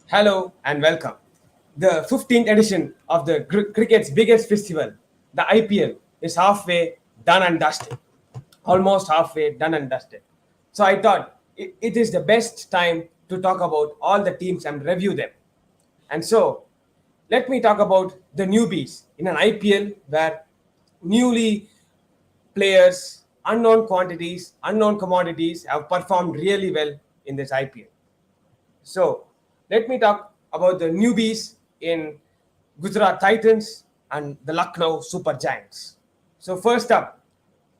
Hello and welcome. The 15th edition of the cricket's biggest festival, the IPL, is halfway done and dusted. Almost halfway done and dusted. So I thought it is the best time to talk about all the teams and review them. And so let me talk about the newbies in an IPL where newly players, unknown quantities, unknown commodities have performed really well in this IPL. So let me talk about the newbies in Gujarat Titans and the Lucknow Super Giants. So first up,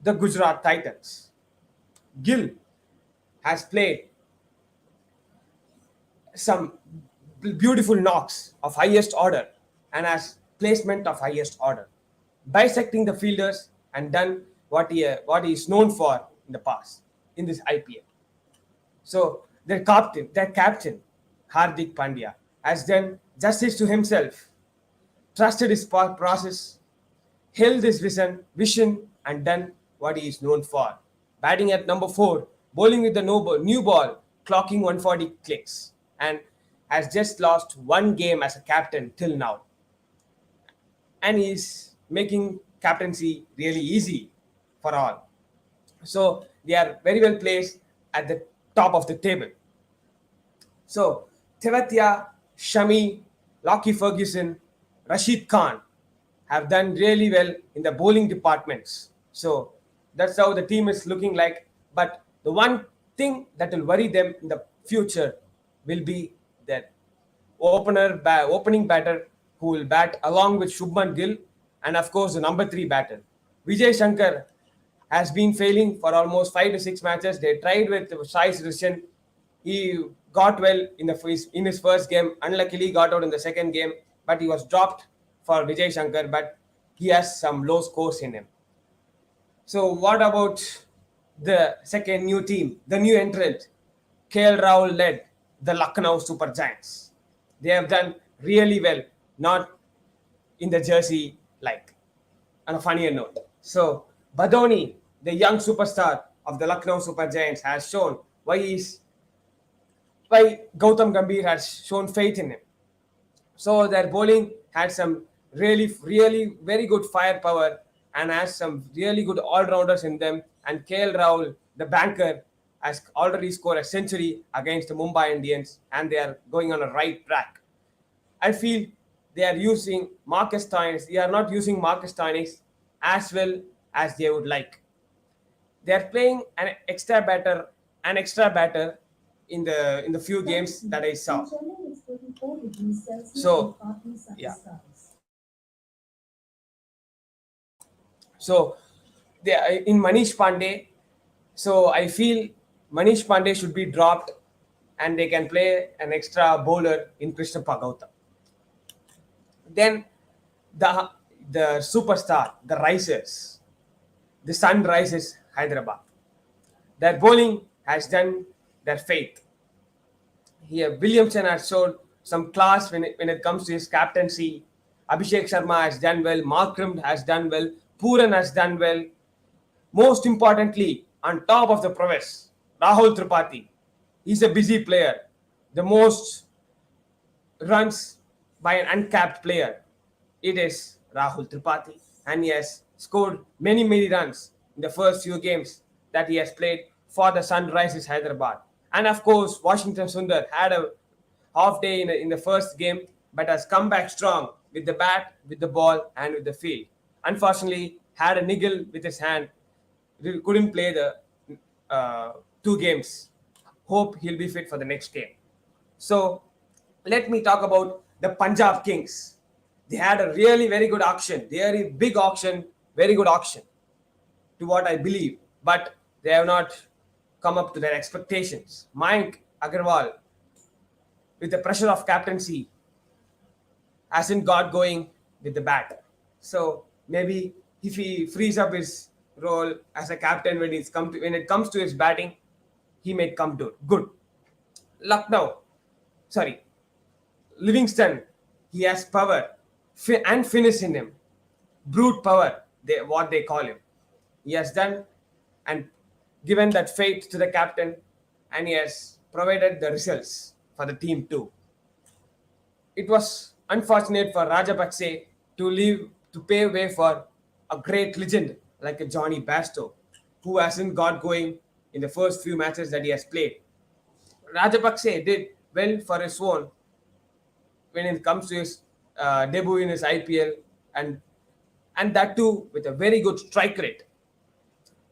the Gujarat Titans. Gill has played some beautiful knocks of highest order and has placement of highest order, bisecting the fielders and done what he is known for in the past in this IPL. So their captain, Hardik Pandya, has done justice to himself, trusted his process, held his vision, and done what he is known for. Batting at number 4, bowling with the new ball, clocking 140 clicks, and has just lost one game as a captain till now. And he's making captaincy really easy for all. So they are very well placed at the top of the table. So Tevatia, Shami, Lockie Ferguson, Rashid Khan have done really well in the bowling departments. So that's how the team is looking like. But the one thing that will worry them in the future will be that opening batter who will bat along with Shubman Gill and of course the number 3 batter. Vijay Shankar has been failing for almost 5 to 6 matches. They tried with Sai Rishan. He got well in his first game. Unluckily, got out in the second game, but he was dropped for Vijay Shankar. But he has some low scores in him. So, what about the second new team, the new entrant? KL Rahul led the Lucknow Super Giants. They have done really well, not in the jersey like on a funnier note. So Badoni, the young superstar of the Lucknow Super Giants, has shown why Gautam Gambhir has shown faith in him. So their bowling had some really very good firepower and has some really good all-rounders in them. And KL Rahul, the banker, has already scored a century against the Mumbai Indians, and they are going on a right track. I feel they are using Marcus Stoinis. They are not using Marcus Stoinis as well as they would like. They are playing an extra batter in the few games that I saw. So yeah. So they are in Manish Pandey. So I feel Manish Pandey should be dropped, and they can play an extra bowler in Krishna Gautam. Then the the superstar, the risers, the sun rises Hyderabad. Their bowling has done their faith. Here, Williamson has shown some class when it comes to his captaincy. Abhishek Sharma has done well. Markram has done well. Pooran has done well. Most importantly, on top of the prowess, Rahul Tripathi. He's a busy player. The most runs by an uncapped player. It is Rahul Tripathi, and he has scored many runs in the first few games that he has played for the Sunrisers Hyderabad. And of course, Washington Sundar had a half day in the first game, but has come back strong with the bat, with the ball, and with the field. Unfortunately, had a niggle with his hand, couldn't play the 2 games. Hope he'll be fit for the next game. So let me talk about the Punjab Kings. They had a really very good auction. Very big auction, very good auction to what I believe, but they have not come up to their expectations. Mayank Agarwal, with the pressure of captaincy, hasn't got going with the bat. So maybe if he frees up his role as a captain when it comes to his batting, he may come to good. Lucknow, sorry, Livingston, he has power and finish in him. Brute power, what they call him. He has done and given that faith to the captain, and he has provided the results for the team too. it was unfortunate for Rajapakse to leave to pave way for a great legend like a Johnny Bairstow, who hasn't got going in the first few matches that he has played. Rajapakse did well for his own when it comes to his debut in his IPL, and that too with a very good strike rate.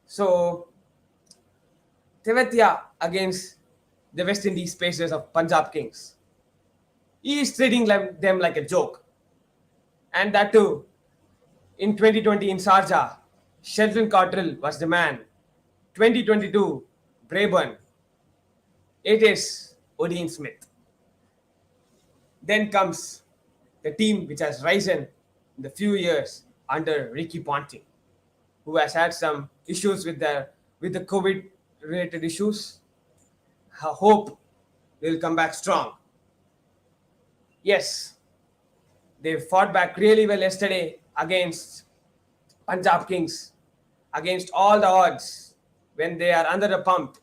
So Tewatia against the West Indies Pacers of Punjab Kings. He is treating them like a joke. And that too, in 2020 in Sharjah, Sheldon Cottrell was the man. 2022, Braeburn. It is Odin Smith. Then comes the team which has risen in the few years under Ricky Ponting, who has had some issues with the COVID related issues. I hope they'll come back strong. Yes, they fought back really well yesterday against Punjab Kings, against all the odds when they are under the pump,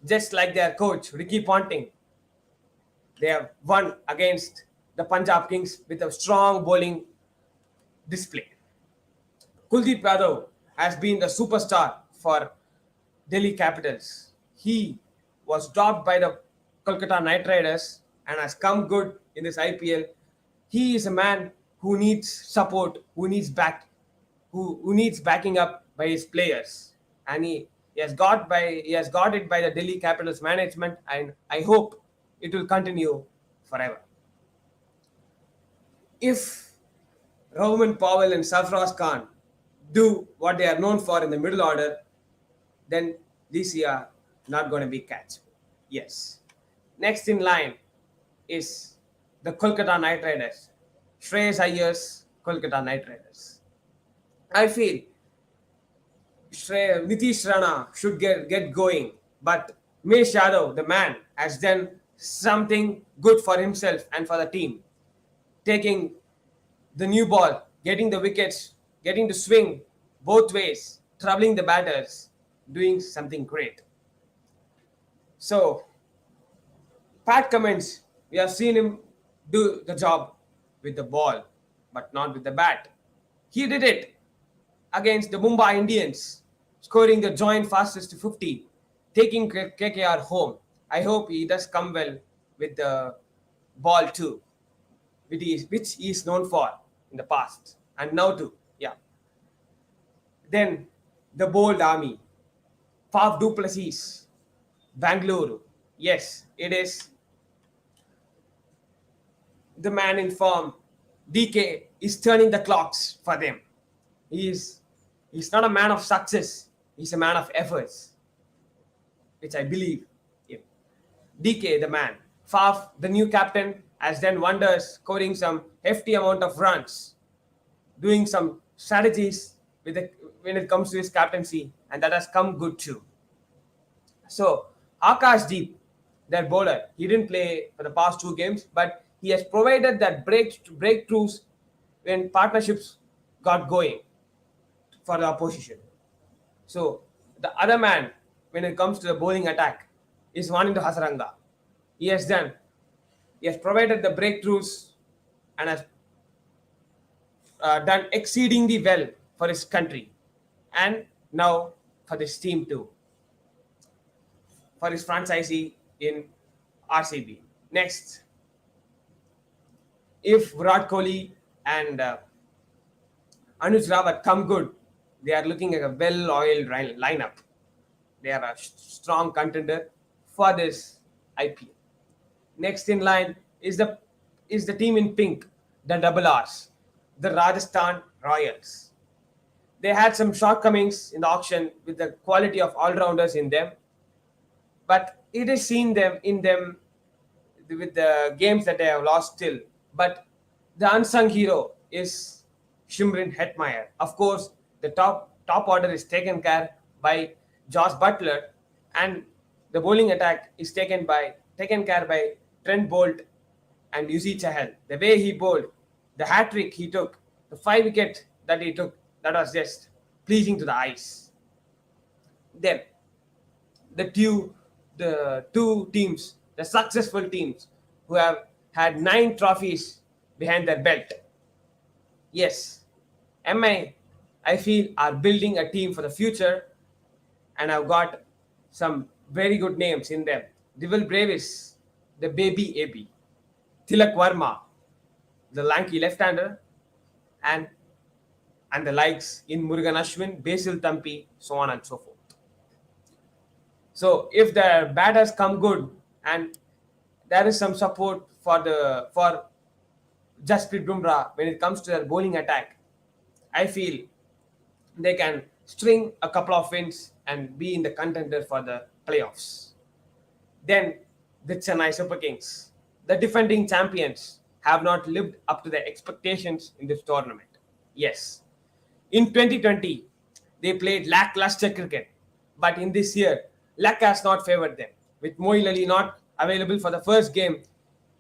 just like their coach Ricky Ponting. They have won against the Punjab Kings with a strong bowling display. Kuldeep Yadav has been the superstar for Delhi Capitals. He was dropped by the Kolkata Knight Riders and has come good in this IPL. He is a man who needs support, who needs backing up by his players, and he has got it by the Delhi Capitals management, and I hope it will continue forever. If Rahman Powell and Sarfraz Khan do what they are known for in the middle order, then this year not going to be catch. Yes. Next in line is the Kolkata Knight Riders. Shreyas Iyer's Kolkata Knight Riders. I feel Nitish Rana should get going, but Mesh Yadav, the man, has done something good for himself and for the team. Taking the new ball, getting the wickets, getting to swing both ways, troubling the batters, doing something great. So, Pat Cummins, we have seen him do the job with the ball, but not with the bat. He did it against the Mumbai Indians, scoring the joint fastest to 50, taking KKR home. I hope he does come well with the ball too, which he is known for in the past and now too. Yeah. Then the bold army, Faf du Plessis, Bangalore. Yes, it is the man in form. DK is turning the clocks for them. He's not a man of success. He's a man of efforts, which I believe in. DK, the man. Faf, the new captain, has done wonders, scoring some hefty amount of runs, doing some strategies when it comes to his captaincy, and that has come good too. So, Akash Deep, their bowler, he didn't play for the past two games, but he has provided that breakthroughs when partnerships got going for the opposition. So, the other man, when it comes to the bowling attack, is Wanindu Hasaranga. He has provided the breakthroughs and has done exceedingly well for his country, and now for this team too, for his franchisee in RCB. Next, if Virat Kohli and Anuj Rawat come good, they are looking at a well-oiled lineup. They are a strong contender for this IPL. Next in line is the team in pink, the double R's, the Rajasthan Royals. They had some shortcomings in the auction with the quality of all-rounders in them, but it is seen them in them with the games that they have lost still. But the unsung hero is Shimron Hetmeyer. Of course, the top order is taken care by Josh Butler, and the bowling attack is taken care by Trent Bolt and Yuzi Chahal. The way he bowled, the hat trick he took, the 5 wicket that he took, that was just pleasing to the eyes. Then the two teams, the successful teams who have had 9 trophies behind their belt. Yes, I feel, are building a team for the future, and I've got some very good names in them. Divil Bravis, the baby AB, Tilak Varma, the lanky left-hander, and the likes in Murugan Ashwin, Basil Tampi, so on and so forth. So if the batters come good and there is some support for Jasprit Bumrah when it comes to their bowling attack, I feel they can string a couple of wins and be in the contender for the playoffs. Then the Chennai Super Kings, the defending champions, have not lived up to their expectations in this tournament. Yes, in 2020, they played lackluster cricket, but in this year, luck has not favored them. With Moeen Ali not available for the first game,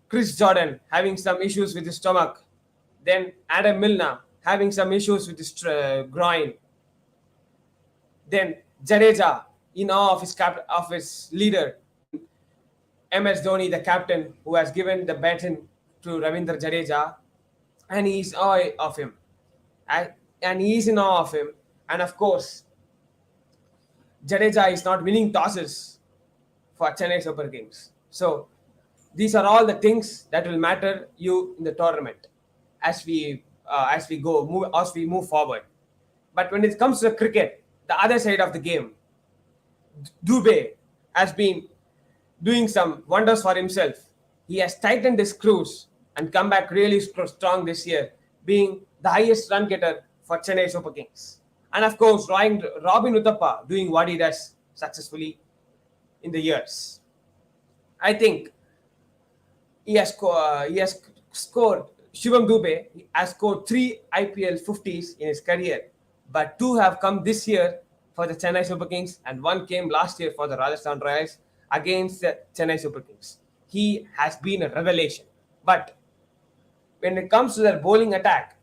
Chris Jordan having some issues with his stomach, then Adam Milner having some issues with his groin, then Jadeja in awe of his leader in MS Dhoni, the captain, who has given the baton to Ravindra Jadeja, and he's awe of him, and, he's in awe of him. And of course, Jadeja is not winning tosses for Chennai Super Kings. So these are all the things that will matter you in the tournament as we move forward. But when it comes to the cricket, the other side of the game, Dubey has been doing some wonders for himself. He has tightened his screws and come back really strong this year, being the highest run getter for Chennai Super Kings. And of course, Robin Uthappa doing what he does successfully in the years. I think he has scored. Shivam Dubey has scored 3 IPL 50s in his career, but 2 have come this year for the Chennai Super Kings, and 1 came last year for the Rajasthan Royals against the Chennai Super Kings. He has been a revelation. But when it comes to their bowling attack,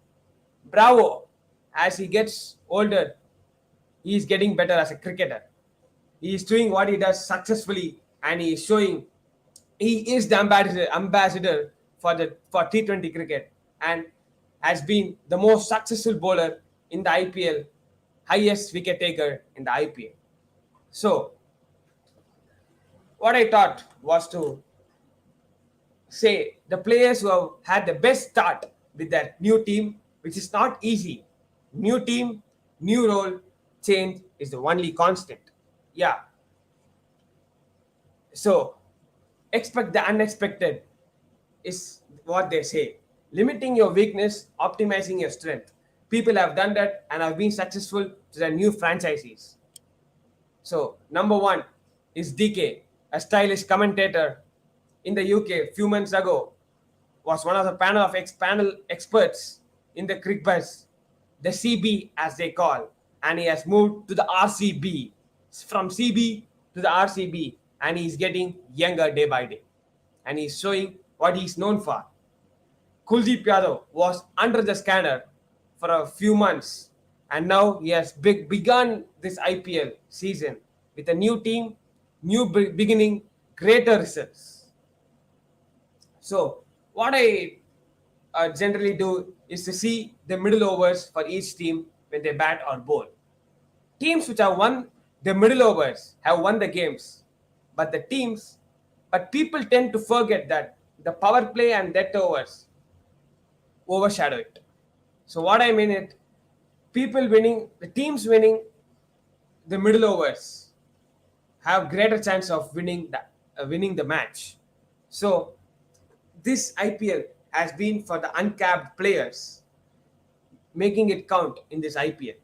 Bravo, as he gets older, he is getting better as a cricketer. He is doing what he does successfully, and he is showing he is the ambassador for T20 cricket, and has been the most successful bowler in the IPL, highest wicket taker in the IPL. So what I thought was to say the players who have had the best start with their new team, which is not easy. New team, new role, change is the only constant. Yeah. So expect the unexpected is what they say. Limiting your weakness, optimizing your strength. People have done that and have been successful to their new franchisees. So, number 1 is DK, a stylish commentator in the UK few months ago, was one of the panel experts in the cricket, the CB as they call, and he has moved to the RCB, from CB to the RCB, and he's getting younger day by day, and he's showing what he's known for. Kuldeep Yadav was under the scanner for a few months, and now he has begun this IPL season with a new team, new beginning, greater results. So, what I generally do is to see the middle overs for each team when they bat or bowl. Teams which have won the middle overs have won the games, but people tend to forget that the power play and death overs overshadow it. So what I mean it, the teams winning the middle overs have greater chance of winning the match. So this IPL has been for the uncapped players, making it count in this IPL.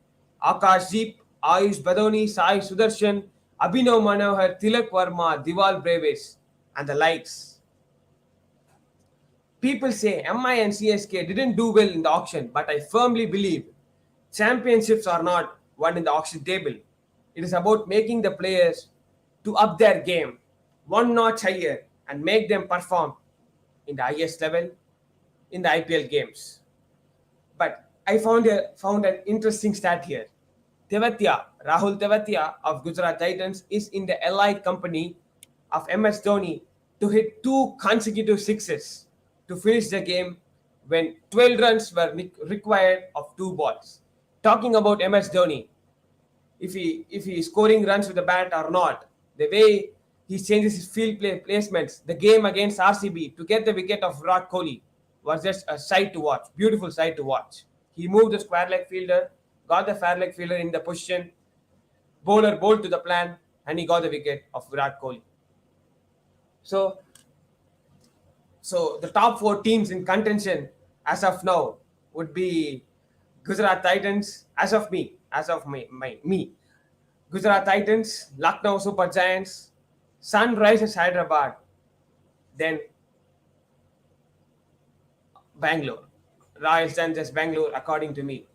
Akash Deep, Ayush Badoni, Sai Sudarshan, Abhinav Manohar, Tilak Varma, Diwal Brevis, and the likes. People say MI and CSK didn't do well in the auction, but I firmly believe championships are not won in the auction table. It is about making the players to up their game one notch higher and make them perform in the highest level in the IPL games. But I found an interesting stat here. Rahul Tewatia of Gujarat Titans is in the allied company of MS Dhoni to hit 2 consecutive sixes to finish the game when 12 runs were required of 2 balls. Talking about MS Dhoni, if he is scoring runs with the bat or not, the way he changes his field placements, the game against RCB to get the wicket of Virat Kohli was just a sight to watch, beautiful sight to watch. He moved the square leg fielder, got the fair leg fielder in the position, bowler bowled to the plan, and he got the wicket of Virat Kohli. So, so the top 4 teams in contention as of now would be Gujarat Titans. As of me, Gujarat Titans, Lucknow Super Giants, Sunrisers Hyderabad, then Bangalore, Royal Challengers Bangalore. According to me,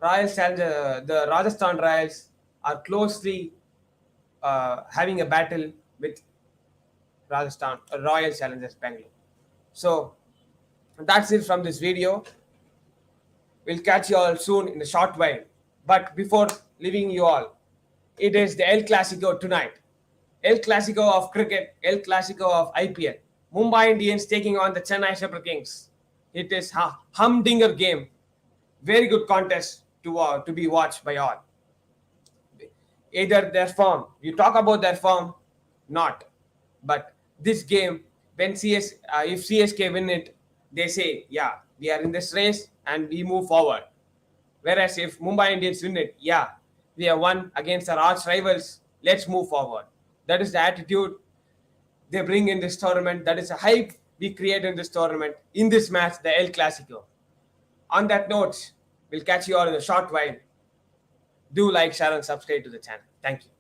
the Rajasthan Royals are closely having a battle with Rajasthan Royal Challengers Bangalore. So that's it from this video. We'll catch you all soon in a short while. But before leaving you all, it is the El Clasico tonight. El Clasico of cricket, El Clasico of IPL. Mumbai Indians taking on the Chennai Super Kings. It is a humdinger game. Very good contest to be watched by all. Either their form, you talk about their form, not. But this game, when if CSK win it, they say, yeah, we are in this race and we move forward. Whereas if Mumbai Indians win it, yeah, we have won against our arch rivals, let's move forward. That is the attitude they bring in this tournament. That is a hype we create in this tournament, in this match, the El Clasico. On that note, we'll catch you all in a short while. Do like, share, and subscribe to the channel. Thank you.